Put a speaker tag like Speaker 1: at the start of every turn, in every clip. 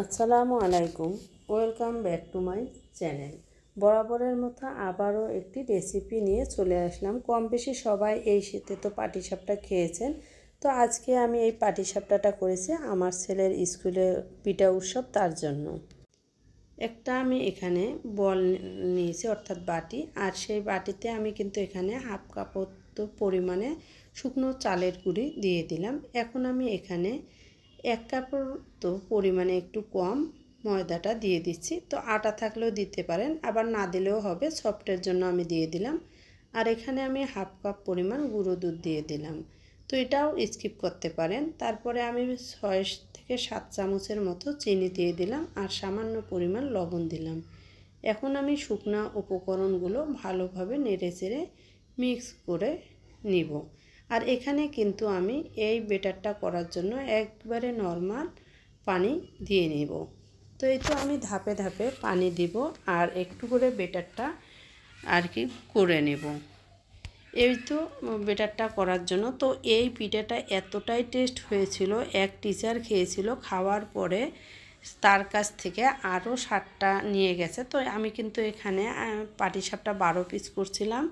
Speaker 1: আসসালামু আলাইকুম, welcome back to my channel. বরাবরের মতো আবারও একটি রেসিপি নিয়ে চলে আসলাম। কম বেশি সবাই এই শীতে তো পাটিসাপটা খেয়েছেন। তো আজকে আমি এই পাটিসাপটাটা করেছি আমার ছেলের স্কুলে পিঠা উৎসব, তার জন্য একটা আমি এখানে বল নিয়েছি, অর্থাৎ বাটি। আর সেই বাটিতে আমি কিন্তু এখানে হাফ কাপ পরিমাণে শুকনো চালের গুঁড়ি দিয়ে দিলাম। এখন আমি এখানে 1 কাপের তো পরিমাণে একটু কম ময়দাটা দিয়ে দিচ্ছি। তো আটা থাকলেও দিতে পারেন, আবার না দিলেও হবে, সফটের জন্য আমি দিয়ে দিলাম। আর এখানে আমি হাফ কাপ পরিমাণ গুঁড়ো দুধ দিয়ে দিলাম। তো এটাও স্কিপ করতে পারেন। তারপরে আমি 6 থেকে 7 চামচের মতো চিনি দিয়ে দিলাম আর সামান্য পরিমাণ লবণ দিলাম। এখন আমি শুকনা উপকরণগুলো ভালোভাবে নেড়েচেড়ে মিক্স করে নিব। আর এখানে কিন্তু আমি এই ব্যাটারটা করার জন্য একবারে নরমাল পানি দিয়ে নেব। তো এই তো আমি ধাপে ধাপে পানি দিব আর একটু করে ব্যাটারটা আর কি করে নেব। এই তো ব্যাটারটা করার জন্য। তো এই পিঠাটা এতটাই টেস্ট হয়েছিল, এক টিচার খেয়েছিল, খাওয়ার পরে তার কাছ থেকে আরও 7টা নিয়ে গেছে। তো আমি কিন্তু এখানে পাটিসাপটা 12 পিস করছিলাম,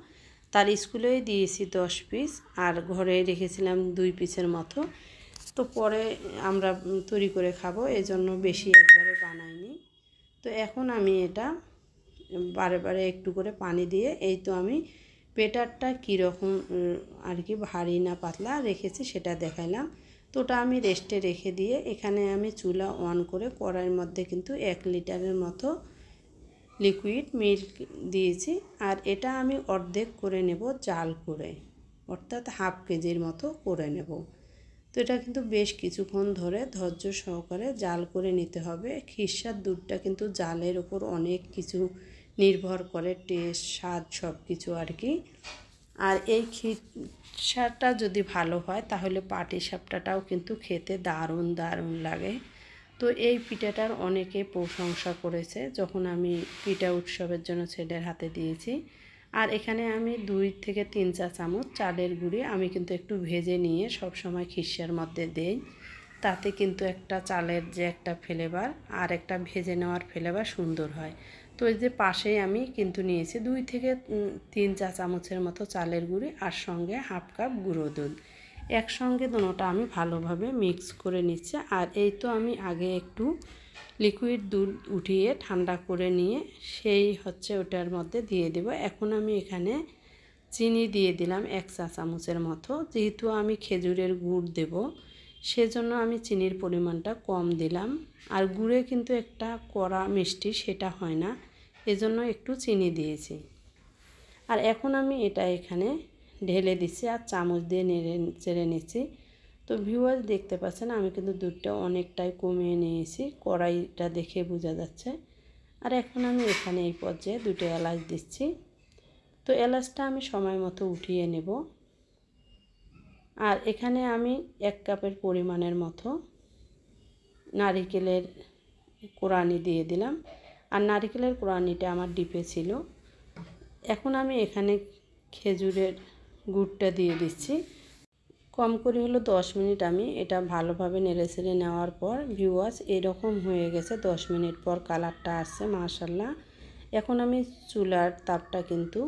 Speaker 1: তার স্কুলেই দিয়েছি 10 পিস, আর ঘরে রেখেছিলাম 2 পিসের মতো। তো পরে আমরা তৈরি করে খাবো, এজন্য বেশি একবারে বানাইনি। তো এখন আমি এটা বারে বারে একটু করে পানি দিয়ে এই তো আমি ব্যাটারটা কীরকম আর কি ভারী না পাতলা রেখেছি সেটা দেখাইলাম। তো ওটা আমি রেস্টে রেখে দিয়ে এখানে আমি চুলা অন করে কড়াইয়ের মধ্যে কিন্তু 1 লিটারের মতো লিকুইড মিল্ক দিয়েছি। আর এটা আমি অর্ধেক করে নেব জাল করে, অর্থাৎ হাফ কেজির মতো করে নেব। তো এটা কিন্তু বেশ কিছুক্ষণ ধরে ধৈর্য সহকারে জাল করে নিতে হবে। খিরসার দুধটা কিন্তু জালের ওপর অনেক কিছু নির্ভর করে, টেস্ট, স্বাদ, সব কিছু আর কি। আর এই খিরসাটা যদি ভালো হয় তাহলে পাটিসাপটাটাও কিন্তু খেতে দারুণ দারুণ লাগে। তো এই পিঠাটার অনেকে প্রশংসা করেছে যখন আমি পিঠা উৎসবের জন্য ছেলের হাতে দিয়েছি। আর এখানে আমি 2 থেকে 3 চা চামচ চালের গুঁড়ি আমি কিন্তু একটু ভেজে নিয়ে সব সময় খিরসার মধ্যে দেই, তাতে কিন্তু একটা চালের যে একটা ফ্লেভার আর একটা ভেজে নেওয়ার ফ্লেভার সুন্দর হয়। তো এই যে পাশেই আমি কিন্তু নিয়েছি 2 থেকে 3 চা চামচের মতো চালের গুঁড়ি আর সঙ্গে হাফ কাপ গুঁড়ো দুধ। একসঙ্গে দুটোটা আমি ভালোভাবে মিক্স করে নিচ্ছি। আর এই তো আমি আগে একটু লিকুইড দুধ উঠিয়ে ঠান্ডা করে নিয়ে সেই হচ্ছে ওটার মধ্যে দিয়ে দেব। এখন আমি এখানে চিনি দিয়ে দিলাম 1 চা চামচের মতো। যেহেতু আমি খেজুরের গুড় দেব সেজন্য আমি চিনির পরিমাণটা কম দিলাম। আর গুড়ে কিন্তু একটা কড়া মিষ্টি সেটা হয় না, এজন্য একটু চিনি দিয়েছি। আর এখন আমি এটা এখানে ঢেলে দিচ্ছি আর চামচ দিয়ে নেড়ে চেড়ে নিচ্ছি। তো ভিউয়ার্স দেখতে পাচ্ছেন আমি কিন্তু দুধটা অনেকটাই কমিয়ে নিয়েছি, কড়াইটা দেখে বোঝা যাচ্ছে। আর এখন আমি এখানে এই পর্যায়ে 2টা এলাচ দিচ্ছি। তো এলাচটা আমি সময় মতো উঠিয়ে নেব। আর এখানে আমি 1 কাপের পরিমাণের মতো নারিকেলের কোড়ানি দিয়ে দিলাম। আর নারিকেলের কোড়ানিটা আমার ডিপে ছিল। এখন আমি এখানে খেজুরের গুড়টা দিয়ে দিচ্ছি। কম করে হলো 10 মিনিট আমি এটা ভালোভাবে নেড়েচেড়ে নেওয়ার পর ভিউয়ার্স এরকম হয়ে গেছে। 10 মিনিট পর কালারটা আসছে মাশাআল্লাহ। এখন আমি চুলার তাপটা কিন্তু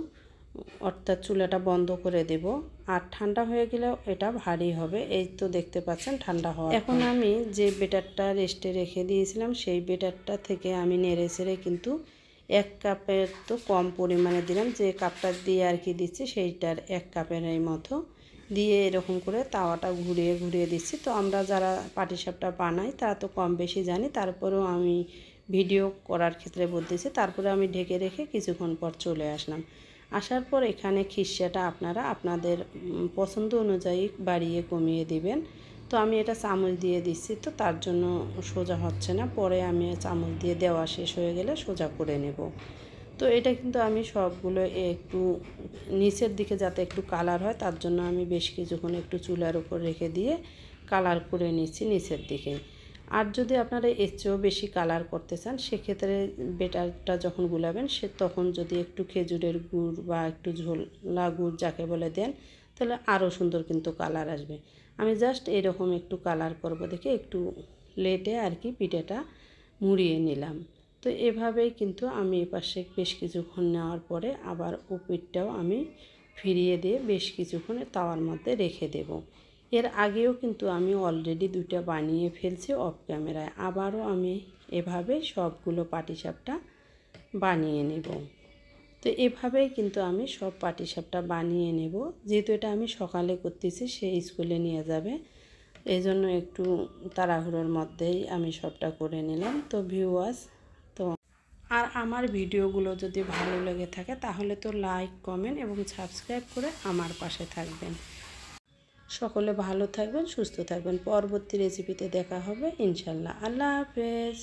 Speaker 1: অর্থাৎ চুলাটা বন্ধ করে দেব। আর ঠান্ডা হয়ে গেলেও এটা ভারী হবে। এই তো দেখতে পাচ্ছেন ঠান্ডা হওয়া। এখন আমি যে ব্যাটারটা রেস্টে রেখে দিয়েছিলাম সেই ব্যাটারটা থেকে আমি নেড়েচেড়ে কিন্তু 1 কাপের তো কম পরিমাণে দিলাম, যে কাপটা দিয়ে আর কি দিচ্ছি সেইটার 1 কাপের এই মতো দিয়ে এরকম করে তাওয়াটা ঘুরিয়ে ঘুরিয়ে দিচ্ছি। তো আমরা যারা পাটিসাপটা বানাই তারা তো কম বেশি জানি, তারপরেও আমি ভিডিও করার ক্ষেত্রে বলতেছি। তারপরে আমি ঢেকে রেখে কিছুক্ষণ পর চলে আসলাম। আসার পর এখানে খিরসাটা আপনারা আপনাদের পছন্দ অনুযায়ী বাড়িয়ে কমিয়ে দিবেন। তো আমি এটা চামচ দিয়ে দিচ্ছি, তো তার জন্য সোজা হচ্ছে না, পরে আমি চামচ দিয়ে দেওয়া শেষ হয়ে গেলে সোজা করে নেব। তো এটা কিন্তু আমি সবগুলো একটু নিচের দিকে যাতে একটু কালার হয় তার জন্য আমি বেশ কিছুক্ষণ একটু চুলার উপর রেখে দিয়ে কালার করে নিচ্ছি নিচের দিকে। আর যদি আপনারা এর চেয়েও বেশি কালার করতে চান সেক্ষেত্রে ব্যাটারটা যখন গুলাবেন তখন যদি একটু খেজুরের গুড় বা একটু ঝোলা গুড় যাকে বলে দেন তাহলে আরও সুন্দর কিন্তু কালার আসবে। আমি জাস্ট এরকম একটু কালার করব দেখে একটু লেটে আর কি পিঠাটা মুড়িয়ে নিলাম। তো এভাবেই কিন্তু আমি এপাশে বেশ কিছুক্ষণ নেওয়ার পরে আবার ওপিঠটাও আমি ফিরিয়ে দিয়ে বেশ কিছুক্ষণ তাওয়ার মধ্যে রেখে দেব। এর আগেও কিন্তু আমি অলরেডি 2টা বানিয়ে ফেলছি অফ ক্যামেরায়। আবারও আমি এভাবে সবগুলো পাটিসাপটা বানিয়ে নেব। তো এভাবেই কিন্তু আমি সব পাটিসাপটা বানিয়ে নেব। যেহেতু এটা আমি সকালে করতেছি, সে স্কুলে নিয়ে যাবে, এই জন্য একটু তাড়াহুড়োর মধ্যেই আমি সবটা করে নিলাম। তো ভিউয়ার্স, তো আর আমার ভিডিওগুলো যদি ভালো লেগে থাকে তাহলে তো লাইক, কমেন্ট এবং সাবস্ক্রাইব করে আমার পাশে থাকবেন। সকলে ভালো থাকবেন, সুস্থ থাকবেন। পরবর্তী রেসিপিতে দেখা হবে ইনশাল্লাহ। আল্লাহ হাফেজ।